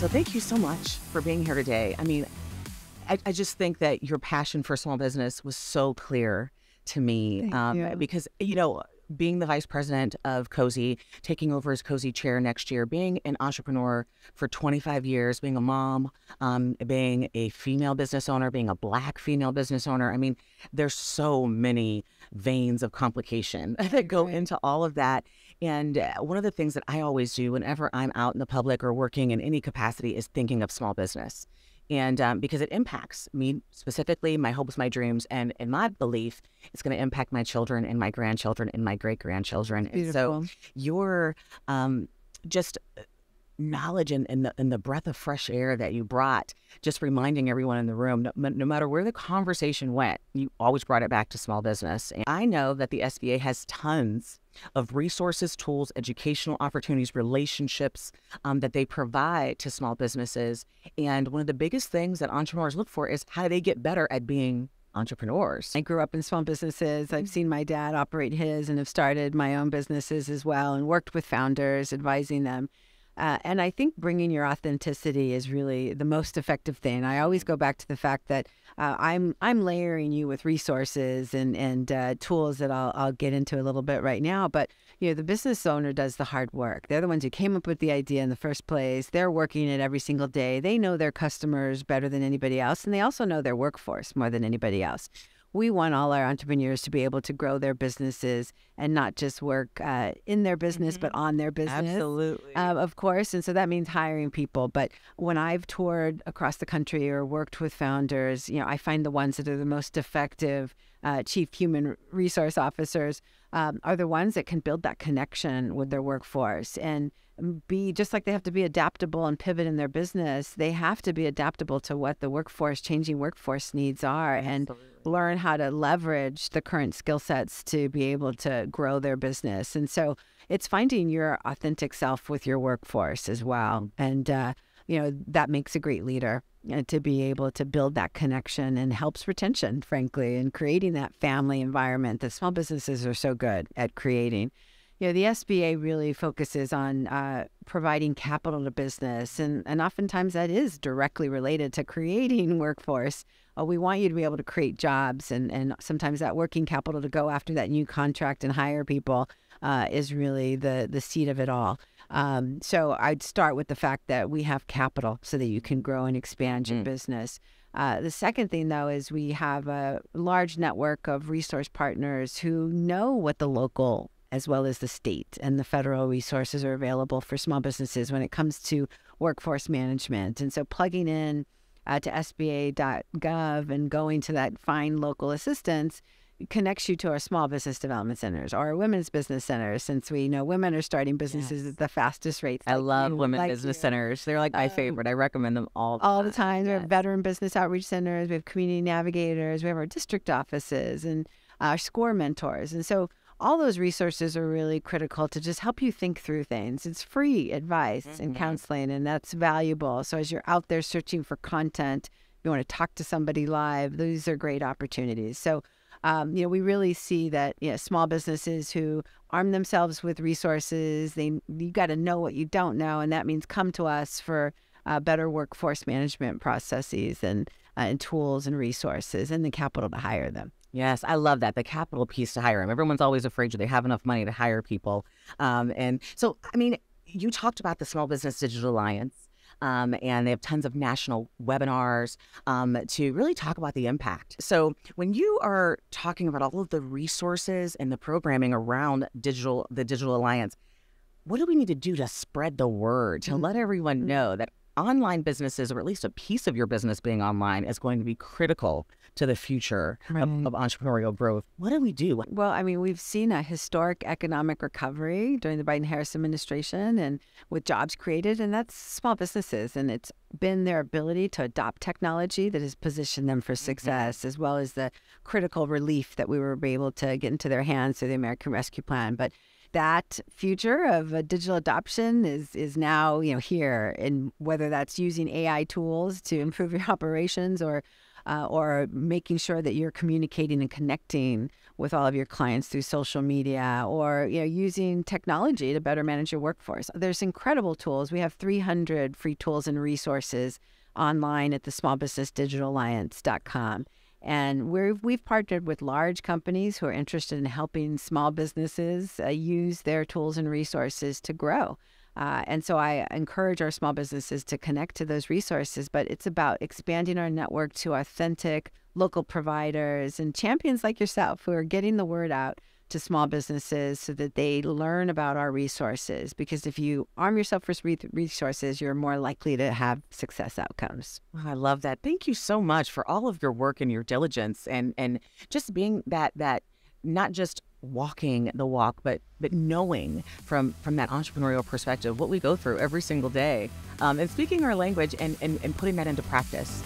So thank you so much for being here today. I mean, I just think that your passion for small business was so clear to me Thank you. because, being the vice president of Cozy, taking over as Cozy chair next year, being an entrepreneur for 25 years, being a mom, being a female business owner, being a Black female business owner. I mean, there's so many veins of complication that go Right. into all of that. And one of the things that I always do whenever I'm out in the public or working in any capacity is thinking of small business. And because it impacts me specifically, my hopes, my dreams, and in my belief, it's going to impact my children and my grandchildren and my great grandchildren. And so Beautiful. your just knowledge and the breath of fresh air that you brought, just reminding everyone in the room, no matter where the conversation went, you always brought it back to small business. And I know that the SBA has tons of resources, tools, educational opportunities, relationships that they provide to small businesses. And one of the biggest things that entrepreneurs look for is how do they get better at being entrepreneurs. I grew up in small businesses. I've seen my dad operate his and have started my own businesses as well and worked with founders, advising them. And I think bringing your authenticity is really the most effective thing. I always go back to the fact that I'm layering you with resources and tools that I'll get into a little bit right now. But the business owner does the hard work. They're the ones who came up with the idea in the first place. They're working it every single day. They know their customers better than anybody else, and they also know their workforce more than anybody else. We want all our entrepreneurs to be able to grow their businesses and not just work in their business, but on their business. Absolutely. Of course. And so that means hiring people. But when I've toured across the country or worked with founders, I find the ones that are the most effective chief human resource officers are the ones that can build that connection with their workforce and be just like they have to be adaptable and pivot in their business. They have to be adaptable to what the changing workforce needs are and learn how to leverage the current skill sets to be able to grow their business. And so it's finding your authentic self with your workforce as well. And, that makes a great leader to be able to build that connection and helps retention, frankly, and creating that family environment that small businesses are so good at creating. The SBA really focuses on providing capital to business, and oftentimes that is directly related to creating workforce. We want you to be able to create jobs, and sometimes that working capital to go after that new contract and hire people is really the seed of it all. So I'd start with the fact that we have capital so that you can grow and expand your business. The second thing, though, is we have a large network of resource partners who know what the local as well as the state and the federal resources are available for small businesses when it comes to workforce management. And so plugging in to SBA.gov and going to that Find Local Assistance connects you to our small business development centers or our women's business centers, since we know women are starting businesses at the fastest rates. I love women business centers. They're like my favorite. I recommend them all the time. We have veteran business outreach centers. We have community navigators. We have our district offices and our SCORE mentors. And so all those resources are really critical to just help you think through things. It's free advice and counseling, and that's valuable. So as you're out there searching for content, you want to talk to somebody live, these are great opportunities. So, we really see that small businesses who arm themselves with resources, you got to know what you don't know, and that means come to us for better workforce management processes and tools and resources and the capital to hire them. Yes, I love that. The capital piece to hire them. Everyone's always afraid do they have enough money to hire people. And so, you talked about the Small Business Digital Alliance, and they have tons of national webinars to really talk about the impact. So when you are talking about all of the resources and the programming around the Digital Alliance, what do we need to do to spread the word, to let everyone know that online businesses, or at least a piece of your business being online, is going to be critical to the future of entrepreneurial growth? What do we do? Well, we've seen a historic economic recovery during the Biden-Harris administration and with jobs created, and that's small businesses. And it's been their ability to adopt technology that has positioned them for success, as well as the critical relief that we were able to get into their hands through the American Rescue Plan. But that future of digital adoption is now here, and whether that's using AI tools to improve your operations or or making sure that you're communicating and connecting with all of your clients through social media, or using technology to better manage your workforce. There's incredible tools. We have 300 free tools and resources online at the smallbusinessdigitalalliance.com. And we've partnered with large companies who are interested in helping small businesses use their tools and resources to grow. And so I encourage our small businesses to connect to those resources, but it's about expanding our network to authentic local providers and champions like yourself who are getting the word out to small businesses so that they learn about our resources. Because if you arm yourself with resources, you're more likely to have success outcomes. Oh, I love that. Thank you so much for all of your work and your diligence, and just being that not just walking the walk, but knowing from that entrepreneurial perspective what we go through every single day, and speaking our language and putting that into practice.